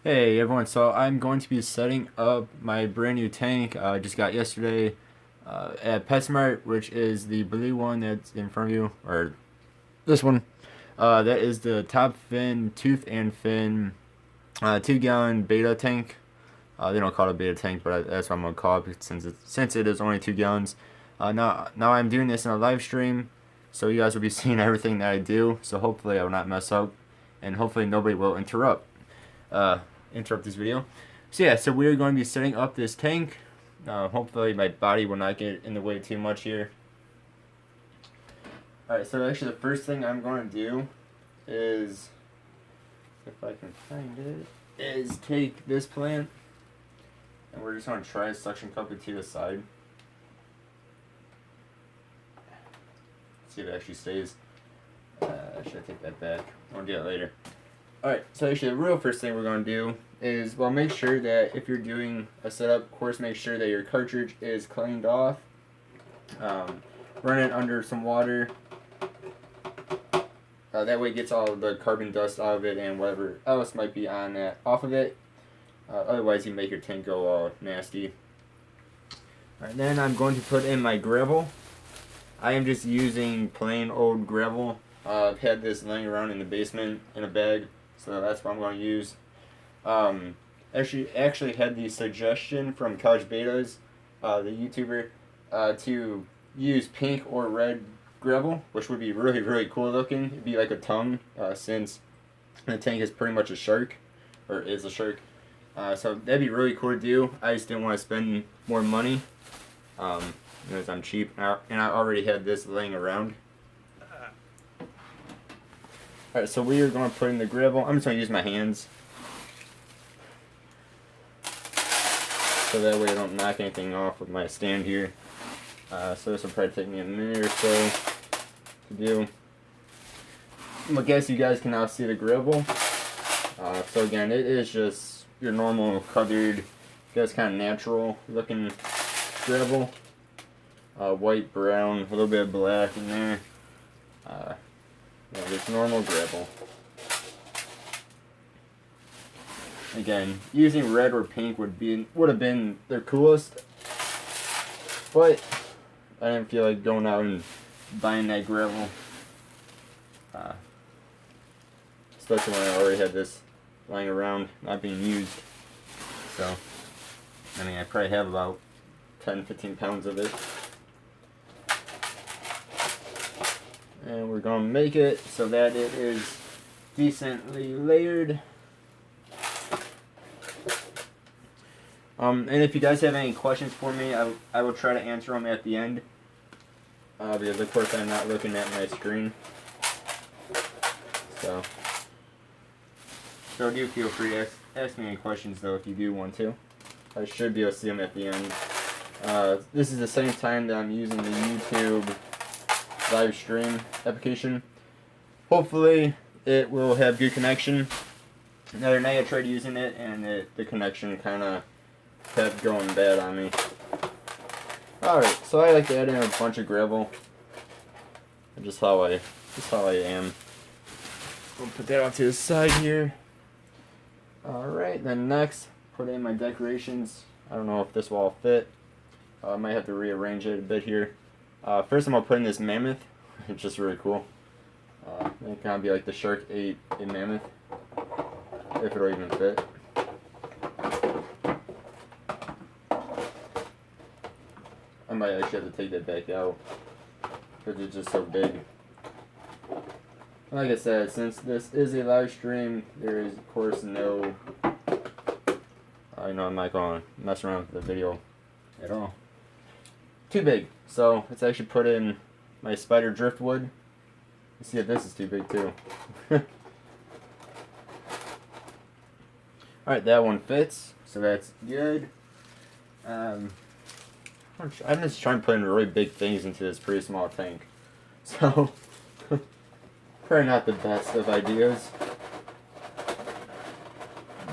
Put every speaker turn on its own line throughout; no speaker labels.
Hey everyone, so I'm going to be setting up my brand new tank I just got yesterday at PetSmart, which is the blue one that's in front of you, or this one. That is the top fin, tooth and fin, 2 gallon beta tank. They don't call it a beta tank, but that's what I'm gonna call it since it is only 2 gallons. Now I'm doing this in a live stream, so you guys will be seeing everything that I do. So hopefully I will not mess up, and hopefully nobody will uh, interrupt this video. So yeah, so we're going to be setting up this tank. Hopefully my body will not get in the way too much here. Alright, so actually the first thing I'm going to do is, if I can find it, is take this plant and we're just going to try to suction cup it to the side. See if it actually stays. Should I take that back? I'll do it later. Alright, so actually the real first thing we're going to do is, well, make sure that if you're doing a setup, of course, make sure that your cartridge is cleaned off. Run it under some water. That way it gets all the carbon dust out of it and whatever else might be on that off of it. Otherwise you make your tank go all nasty. Alright, then I'm going to put in my gravel. I am just using plain old gravel. I've had this laying around in the basement in a bag, so that's what I'm going to use. Actually had the suggestion from College Betas, the YouTuber, to use pink or red gravel, which would be really, really cool looking. It'd be like a tongue, since the tank is pretty much a shark, or is a shark. So that'd be really cool to do. I just didn't want to spend more money, because I'm cheap, and I already had this laying around. Alright, so we are going to put in the gravel. I'm just going to use my hands, so that way I don't knock anything off with my stand here. So this will probably take me a minute or so to do. I guess you guys can now see the gravel. So again, it is just your normal colored, just kind of natural looking gravel. White, brown, a little bit of black in there. Just normal gravel. Again, using red or pink would have been the coolest, but I didn't feel like going out and buying that gravel, especially when I already had this lying around not being used. So I mean, I probably have about 10-15 pounds of it. And we're going to make it so that it is decently layered. And if you guys have any questions for me, I will try to answer them at the end. Because of course I'm not looking at my screen. So do feel free to ask me any questions though if you do want to. I should be able to see them at the end. This is the same time that I'm using the YouTube live stream application. Hopefully it will have good connection. The other night I tried using it and the connection kind of kept going bad on me. Alright, so I like to add in a bunch of gravel. Just how I am. We'll put that off to the side here. Alright, then next, put in my decorations. I don't know if this will all fit. I might have to rearrange it a bit here. First I'm going to put in this mammoth. It's just really cool. It kind of be like the shark ate a mammoth. If it'll even fit. I might actually have to take that back out, because it's just so big. Like I said, since this is a live stream, there is of course no, I'm not going to mess around with the video at all. Too big, so let's actually put in my spider driftwood. Let's see if this is too big too. Alright, that one fits, so that's good. I'm just trying to put in really big things into this pretty small tank. So, probably not the best of ideas.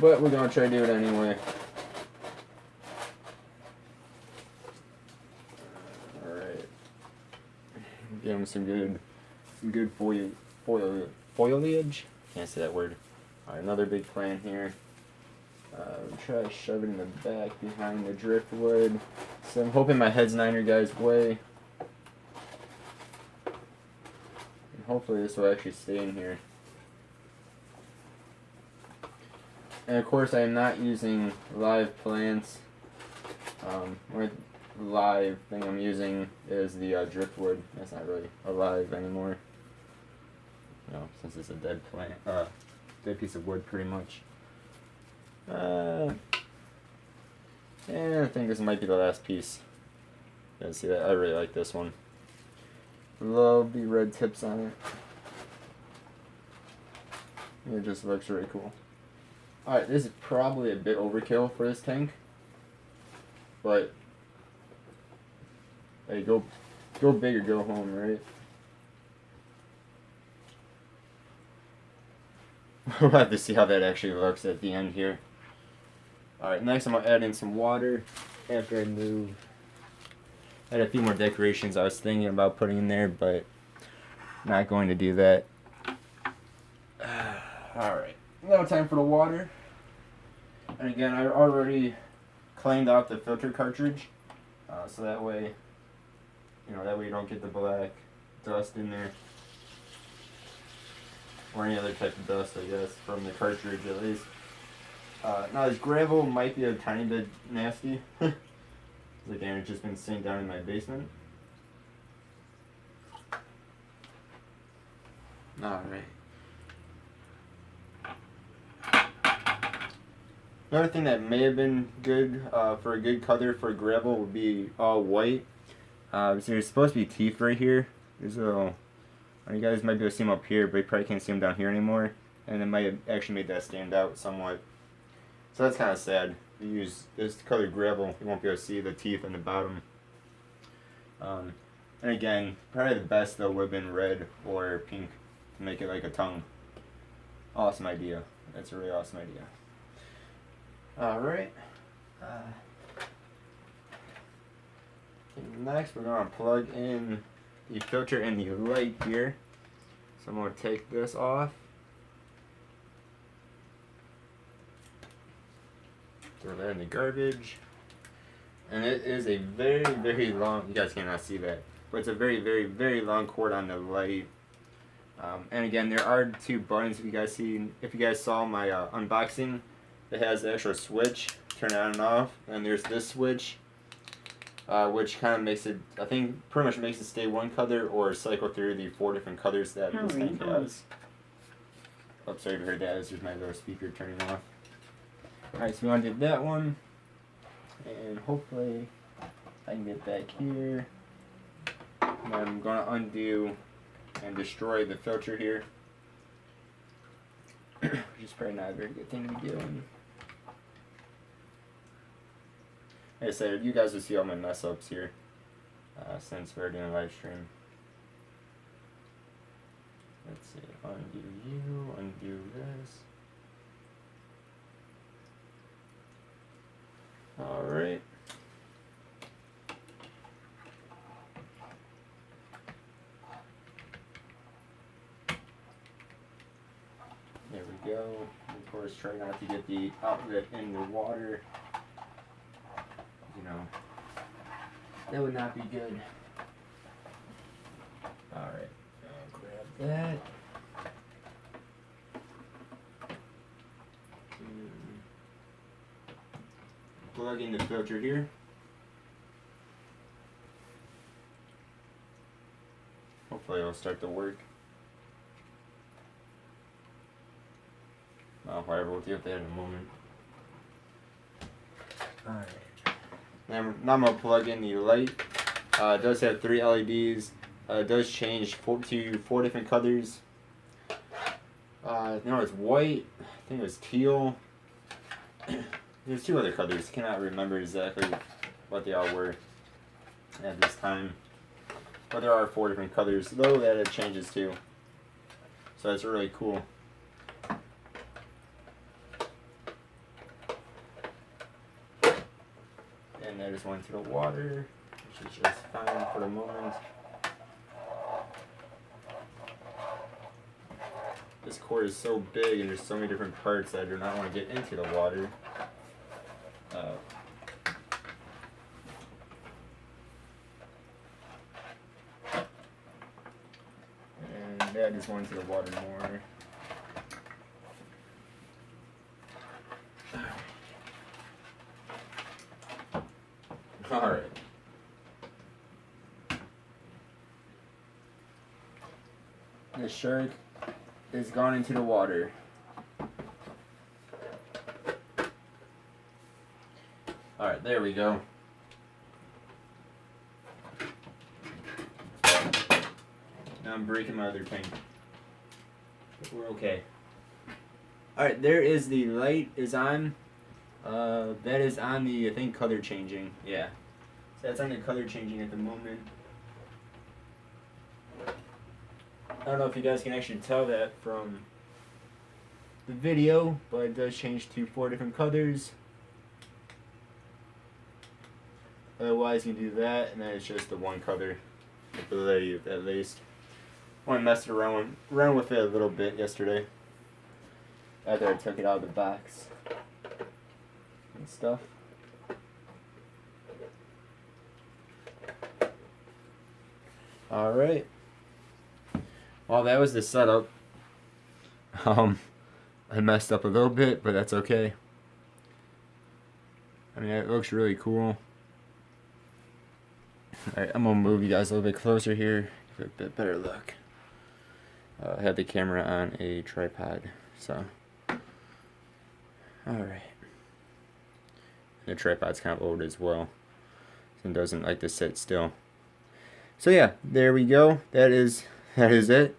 But we're going to try to do it anyway. Alright. Give them some good foliage. Can't say that word. Alright, another big plant here. Try to shove it in the back behind the driftwood. So I'm hoping my head's not in your guys' way. And hopefully this will actually stay in here. And of course I am not using live plants. With live thing I'm using is the driftwood. That's not really alive anymore. No, since it's a dead plant, dead piece of wood pretty much. And I think this might be the last piece. You guys see that? I really like this one. Love the red tips on it. It just looks really cool. Alright, this is probably a bit overkill for this tank. But hey, go big or go home, right? We'll have to see how that actually looks at the end here. Alright, next I'm going to add in some water after I move. I had a few more decorations I was thinking about putting in there, but not going to do that. Alright, now time for the water. And again, I already cleaned out the filter cartridge, so that way, that way you don't get the black dust in there. Or any other type of dust, I guess, from the cartridge at least. Now this gravel might be a tiny bit nasty. Again, it's just been sitting down in my basement. Alright. Another thing that may have been good for a good color for gravel would be all white. So there's supposed to be teeth right here. There's a little, you guys might be able to see them up here, but you probably can't see them down here anymore. And it might have actually made that stand out somewhat. So that's kind of sad. If you use this colored gravel, you won't be able to see the teeth on the bottom. And again, probably the best though would have been red or pink to make it like a tongue. Awesome idea. That's a really awesome idea. Alright. Next we're going to plug in the filter and the light here. So I'm going to take this off. Throw that in the garbage. And it is a very, very long, you guys cannot see that, but it's a very, very, very long cord on the light. And again, there are two buttons if you guys saw my unboxing. It has the actual switch, turn it on and off, and there's this switch, which kind of makes it, I think, pretty much makes it stay one color or cycle through the 4 different colors that this tank has. Oh, sorry if you heard that. This is my little speaker turning off. Alright, so we want to do that one, and hopefully I can get back here. And I'm going to undo and destroy the filter here, which is probably not a very good thing to be doing. Like I said, you guys will see all my mess ups here since we're doing a live stream. Let's see, undo you, undo this. Alright. There we go. Of course, try not to get the outlet in the water. That would not be good. Alright, I'll grab that. Plug in the filter here. Hopefully it'll start to work. Whatever, we'll deal with that in a moment. Alright. Now I'm going to plug in the light. It does have 3 LEDs. It does change to 4 different colors. It's white. I think it was teal. There's 2 other colors. I cannot remember exactly what they all were at this time. But there are 4 different colors, though that it changes too. So that's really cool. And I just went to the water, which is just fine for the moment. this cord is so big and there's so many different parts that I do not want to get into the water. And that just went into the water more. Alright. The shark is gone into the water. Alright, there we go. Now I'm breaking my other tank. But we're okay. Alright, there is the light is on. That is on the, I think, color changing. Yeah. So that's on the color changing at the moment. I don't know if you guys can actually tell that from the video, but it does change to 4 different colors. Otherwise, you can do that, and then it's just the one color, I believe, at least. I messed around with it a little bit yesterday after I took it out of the box and stuff. Alright. Well, that was the setup. I messed up a little bit, but that's okay. I mean, it looks really cool. Alright, I'm gonna move you guys a little bit closer here, give it a bit better look. I have the camera on a tripod, so. Alright. The tripod's kind of old as well, so it doesn't like to sit still. So yeah, there we go. That is it.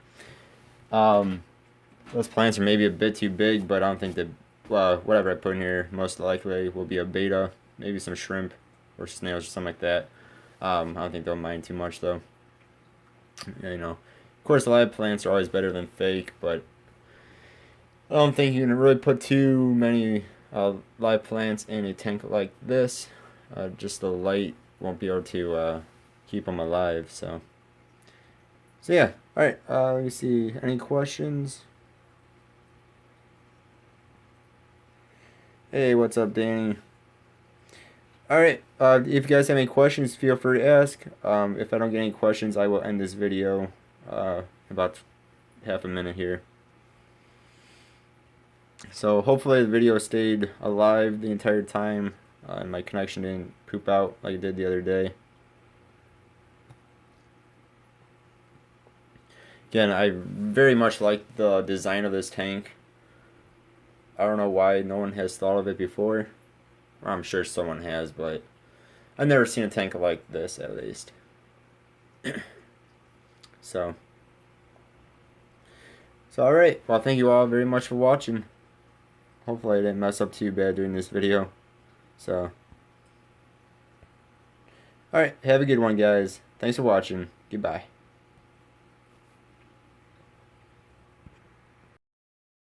Those plants are maybe a bit too big, but I don't think that, whatever I put in here most likely will be a beta, maybe some shrimp or snails or something like that. I don't think they'll mind too much though. You know, of course live plants are always better than fake, but I don't think you can really put too many live plants in a tank like this. Just the light won't be able to keep them alive, so yeah. Alright, let me see. Any questions? Hey, what's up, Danny? Alright, if you guys have any questions, feel free to ask. If I don't get any questions, I will end this video about half a minute here. So hopefully the video stayed alive the entire time and my connection didn't poop out like it did the other day. Again, I very much like the design of this tank. I don't know why no one has thought of it before. I'm sure someone has, but I've never seen a tank like this, at least. So alright. Well, thank you all very much for watching. Hopefully I didn't mess up too bad during this video. So, alright. Have a good one, guys. Thanks for watching. Goodbye.